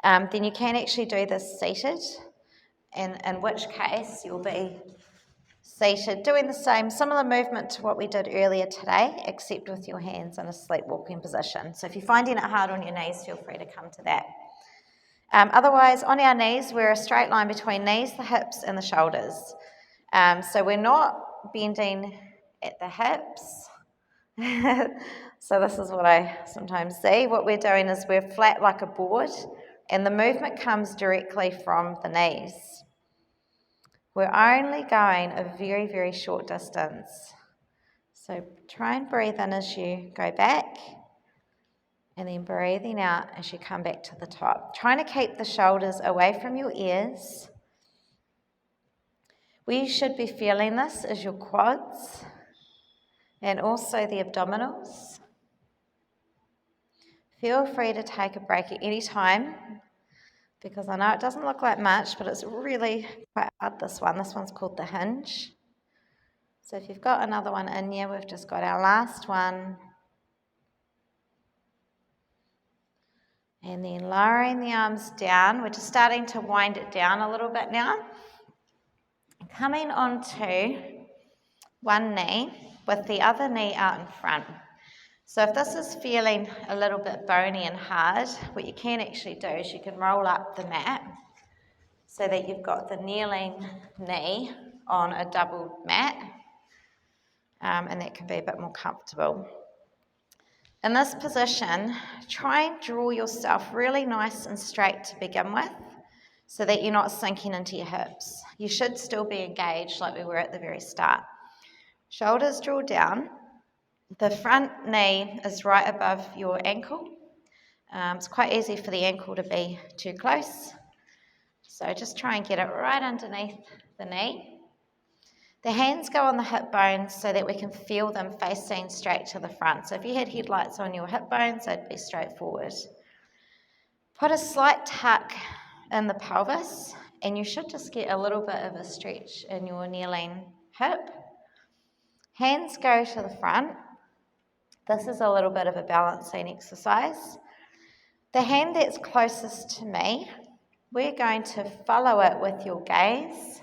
then you can actually do this seated, in which case you'll be seated, doing the same, similar movement to what we did earlier today, except with your hands in a sleepwalking position. So if you're finding it hard on your knees, feel free to come to that. Otherwise, on our knees, we're a straight line between knees, the hips, and the shoulders. So we're not bending at the hips. So this is what I sometimes see. What we're doing is we're flat like a board, and the movement comes directly from the knees. We're only going a very, very short distance. So try and breathe in as you go back, and then breathing out as you come back to the top. Trying to keep the shoulders away from your ears. Where you should be feeling this is your quads and also the abdominals. Feel free to take a break at any time, because I know it doesn't look like much, but it's really quite hard, this one. This one's called the hinge. So if you've got another one in you, we've just got our last one. And then lowering the arms down. We're just starting to wind it down a little bit now. Coming onto one knee with the other knee out in front. So if this is feeling a little bit bony and hard, what you can actually do is you can roll up the mat so that you've got the kneeling knee on a double mat, and that can be a bit more comfortable. In this position, try and draw yourself really nice and straight to begin with so that you're not sinking into your hips. You should still be engaged like we were at the very start. Shoulders draw down. The front knee is right above your ankle. It's quite easy for the ankle to be too close. So just try and get it right underneath the knee. The hands go on the hip bones so that we can feel them facing straight to the front. So if you had headlights on your hip bones, they'd be straight forward. Put a slight tuck in the pelvis, and you should just get a little bit of a stretch in your kneeling hip. Hands go to the front. This is a little bit of a balancing exercise. The hand that's closest to me, we're going to follow it with your gaze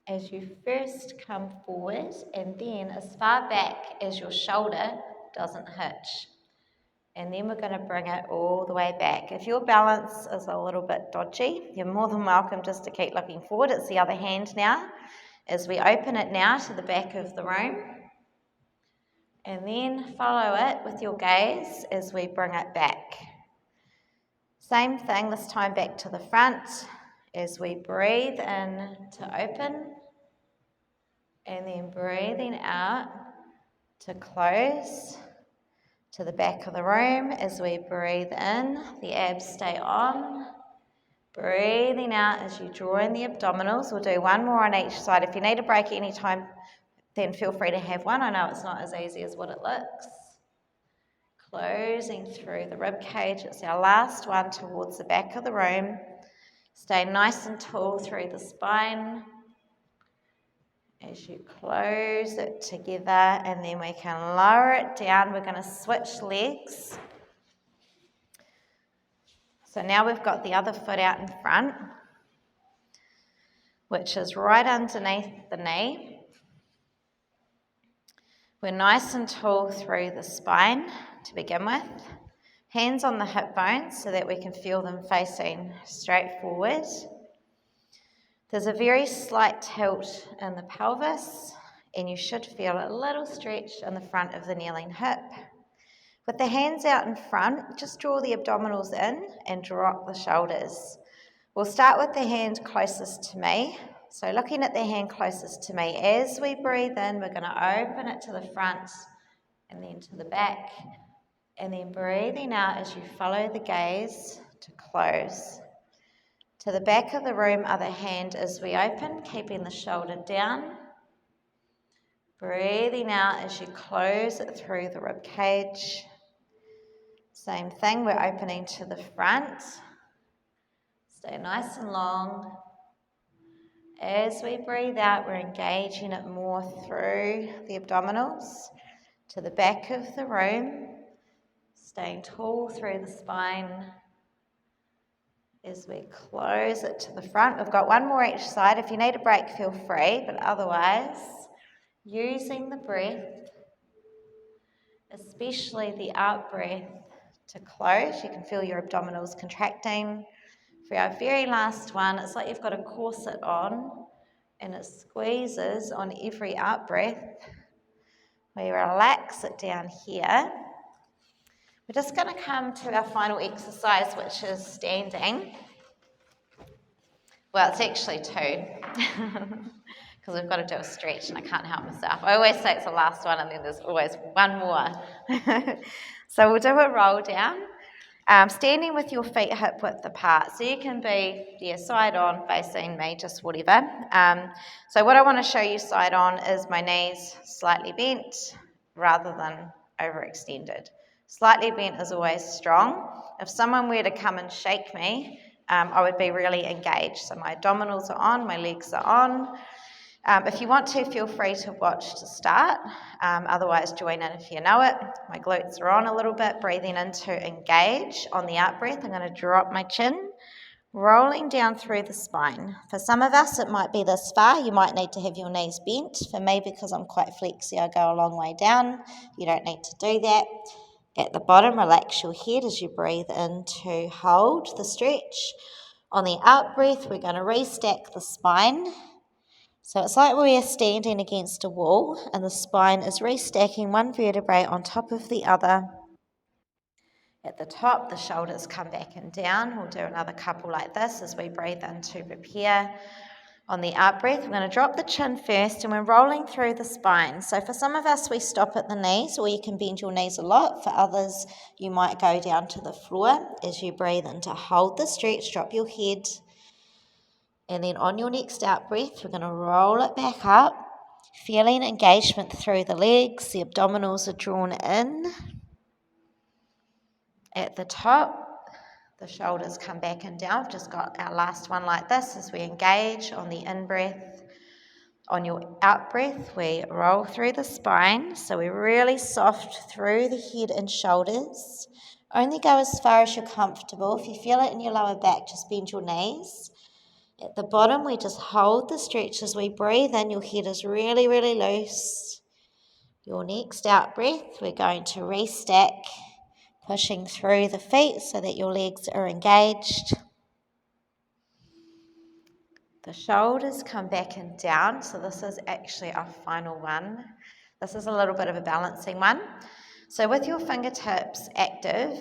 as you first come forward and then as far back as your shoulder doesn't hitch. And then we're going to bring it all the way back. If your balance is a little bit dodgy, you're more than welcome just to keep looking forward. It's the other hand now. As we open it now to the back of the room. And then follow it with your gaze as we bring it back. Same thing, this time back to the front as we breathe in to open. And then breathing out to close to the back of the room. As we breathe in, the abs stay on. Breathing out as you draw in the abdominals. We'll do one more on each side. If you need a break at any time, then feel free to have one. I know it's not as easy as what it looks. Closing through the rib cage. It's our last one towards the back of the room. Stay nice and tall through the spine. As you close it together, and then we can lower it down. We're going to switch legs. So now we've got the other foot out in front, which is right underneath the knee. We're nice and tall through the spine to begin with. Hands on the hip bones so that we can feel them facing straight forward. There's a very slight tilt in the pelvis, and you should feel a little stretch in the front of the kneeling hip. With the hands out in front, just draw the abdominals in and drop the shoulders. We'll start with the hand closest to me. So looking at the hand closest to me, as we breathe in, we're going to open it to the front and then to the back. And then breathing out as you follow the gaze to close. To the back of the room, other hand as we open, keeping the shoulder down. Breathing out as you close it through the rib cage. Same thing, we're opening to the front. Stay nice and long. As we breathe out, we're engaging it more through the abdominals to the back of the room, staying tall through the spine. As we close it to the front, we've got one more each side. If you need a break, feel free, but otherwise, using the breath, especially the out breath, to close. You can feel your abdominals contracting. For our very last one, it's like you've got a corset on and it squeezes on every out breath. We relax it down here. We're just going to come to our final exercise, which is standing. Well, it's actually two, because we've got to do a stretch and I can't help myself. I always say it's the last one and then there's always one more. So we'll do a roll down. Standing with your feet hip width apart. So you can be side on, facing me, just whatever. So what I want to show you side on is my knees slightly bent rather than overextended. Slightly bent is always strong. If someone were to come and shake me, I would be really engaged. So my abdominals are on, my legs are on. If you want to, feel free to watch to start. Otherwise, join in if you know it. My glutes are on a little bit, breathing in to engage. On the out breath, I'm going to drop my chin, rolling down through the spine. For some of us, it might be this far. You might need to have your knees bent. For me, because I'm quite flexy, I go a long way down. You don't need to do that. At the bottom, relax your head as you breathe in to hold the stretch. On the out breath, we're going to restack the spine. So it's like we are standing against a wall and the spine is restacking one vertebrae on top of the other. At the top, the shoulders come back and down. We'll do another couple like this as we breathe in to prepare. On the out breath, we're going to drop the chin first and we're rolling through the spine. So for some of us, we stop at the knees, or you can bend your knees a lot. For others, you might go down to the floor. As you breathe in to hold the stretch, drop your head. And then on your next out breath, we're going to roll it back up, feeling engagement through the legs. The abdominals are drawn in. At the top, the shoulders come back and down. We've just got our last one like this as we engage on the in-breath. On your out breath, we roll through the spine. So we're really soft through the head and shoulders. Only go as far as you're comfortable. If you feel it in your lower back, just bend your knees. At the bottom, we just hold the stretch as we breathe in. Your head is really, really loose. Your next out breath, we're going to restack, pushing through the feet so that your legs are engaged. The shoulders come back and down, so this is actually our final one. This is a little bit of a balancing one. So with your fingertips active,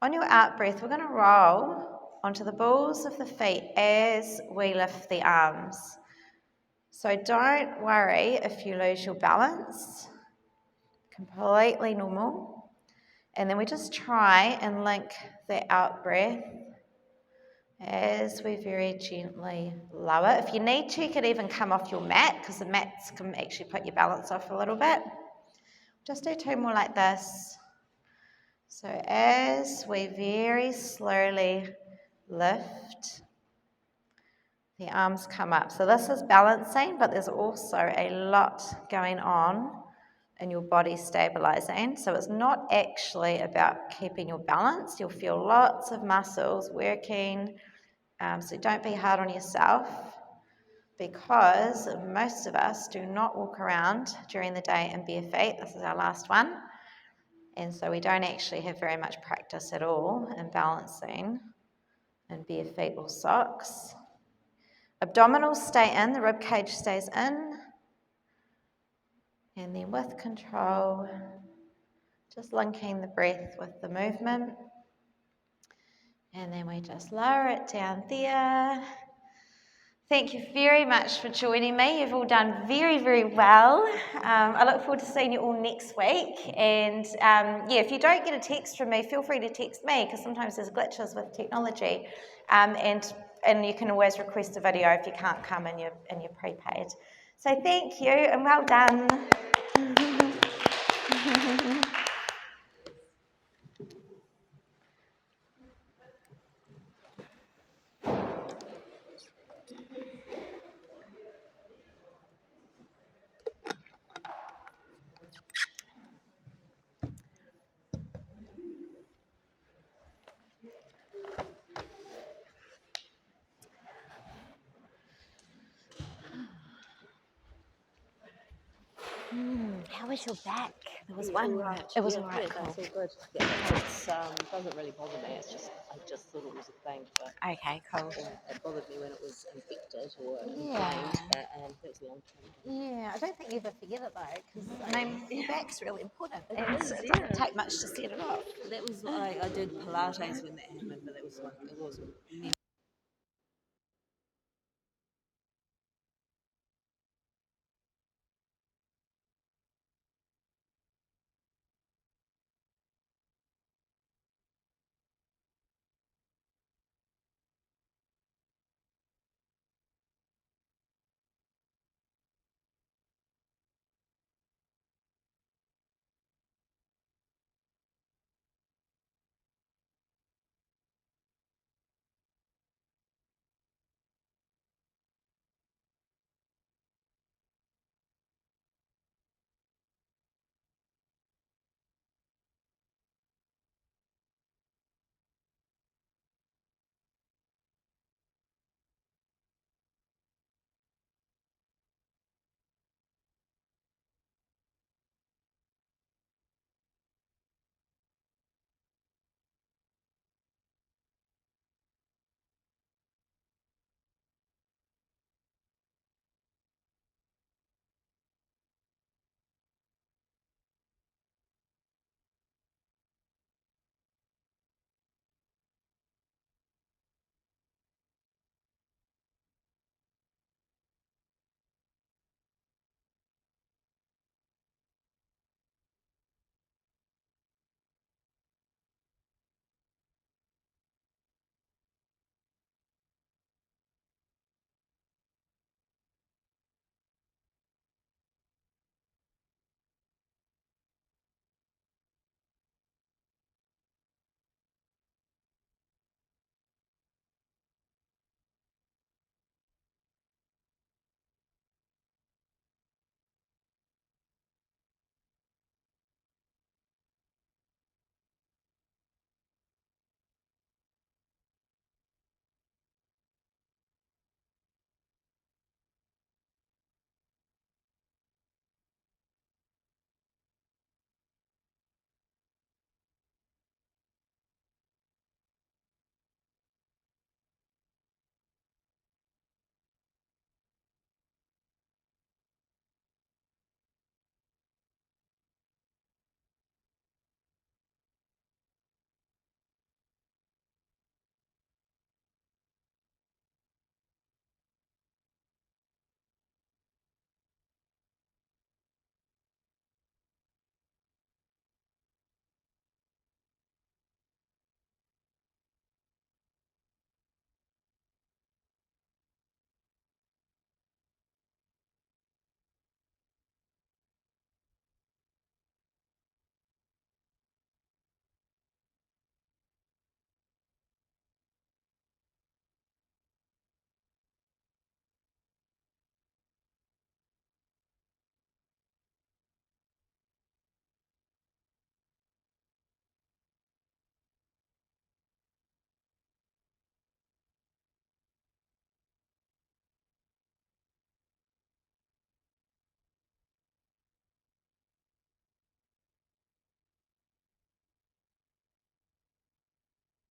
on your out breath, we're going to roll onto the balls of the feet as we lift the arms. So don't worry if you lose your balance, completely normal. And then we just try and link the out breath as we very gently lower. If you need to, you could even come off your mat because the mats can actually put your balance off a little bit. Just do 2 more like this. So as we very slowly lift, the arms come up. So this is balancing, but there's also a lot going on in your body stabilizing. So it's not actually about keeping your balance. You'll feel lots of muscles working. So don't be hard on yourself, because most of us do not walk around during the day in bare feet. This is our last one. And so we don't actually have very much practice at all in balancing in bare feet or socks. Abdominals stay in, the rib cage stays in. And then with control, just linking the breath with the movement. And then we just lower it down there. Thank you very much for joining me. You've all done very, very well. I look forward to seeing you all next week. And if you don't get a text from me, feel free to text me, because sometimes there's glitches with technology. And you can always request a video if you can't come and you're prepaid. So thank you and well done. How was your back? There was one. Right. It was Yeah, all right. good. Cool. That's all good. Yeah, it doesn't really bother me. It's just I just thought it was a thing, but Okay, cool. it bothered me when it was infected or Yeah. inflamed. But that's a long time. Yeah, I don't think you ever forget it though, because I mean, your back's really important, It and is, it yeah. doesn't take much to set it off. That was like I did Pilates when that happened, but it was like it wasn't